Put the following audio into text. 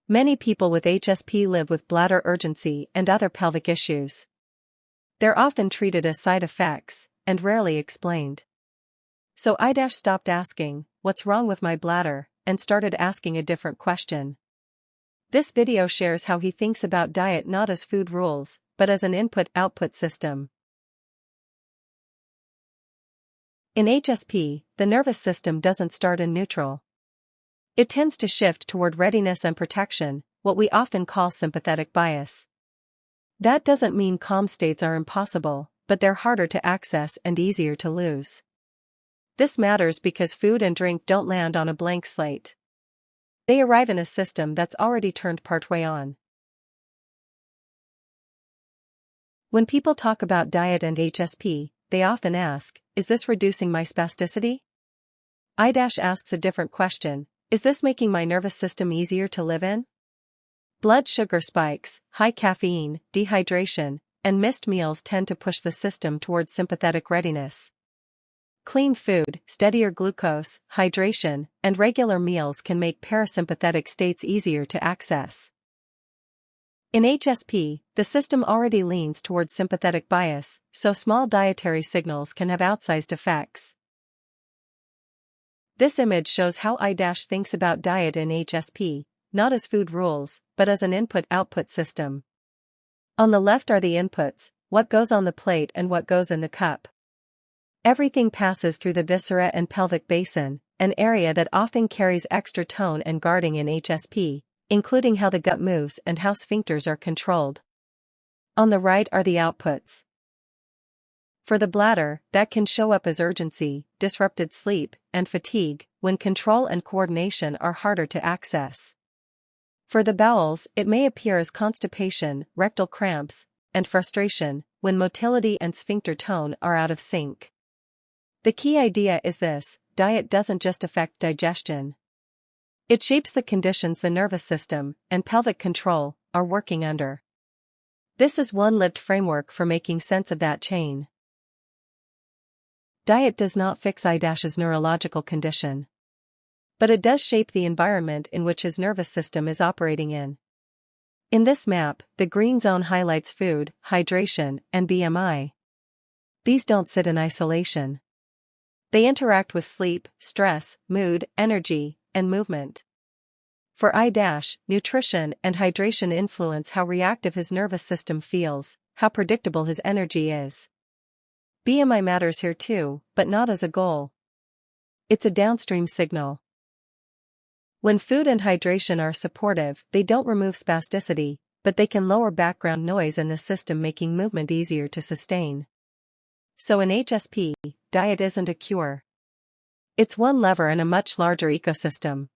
Many people with HSP live with bladder urgency and other pelvic issues. They're often treated as side effects, and rarely explained. So I stopped asking, "What's wrong with my bladder?" and started asking a different question. This video shares how he thinks about diet not as food rules, but as an input-output system. In HSP, the nervous system doesn't start in neutral. It tends to shift toward readiness and protection, what we often call sympathetic bias. That doesn't mean calm states are impossible, but they're harder to access and easier to lose. This matters because food and drink don't land on a blank slate. They arrive in a system that's already turned partway on. When people talk about diet and HSP, they often ask, "Is this reducing my spasticity?" I asks a different question. Is this making my nervous system easier to live in? Blood sugar spikes, high caffeine, dehydration, and missed meals tend to push the system towards sympathetic readiness. Clean food, steadier glucose, hydration, and regular meals can make parasympathetic states easier to access. In HSP, the system already leans towards sympathetic bias, so small dietary signals can have outsized effects. This image shows how I thinks about diet in HSP, not as food rules, but as an input-output system. On the left are the inputs, what goes on the plate and what goes in the cup. Everything passes through the viscera and pelvic basin, an area that often carries extra tone and guarding in HSP, including how the gut moves and how sphincters are controlled. On the right are the outputs. For the bladder, that can show up as urgency, disrupted sleep, and fatigue, when control and coordination are harder to access. For the bowels, it may appear as constipation, rectal cramps, and frustration, when motility and sphincter tone are out of sync. The key idea is this: diet doesn't just affect digestion. It shapes the conditions the nervous system and pelvic control are working under. This is one lived framework for making sense of that chain. Diet does not fix I-'s neurological condition. But it does shape the environment in which his nervous system is operating in. In this map, the green zone highlights food, hydration, and BMI. These don't sit in isolation. They interact with sleep, stress, mood, energy, and movement. For I-, nutrition and hydration influence how reactive his nervous system feels, how predictable his energy is. BMI matters here too, but not as a goal. It's a downstream signal. When food and hydration are supportive, they don't remove spasticity, but they can lower background noise in the system, making movement easier to sustain. So in HSP, diet isn't a cure. It's one lever in a much larger ecosystem.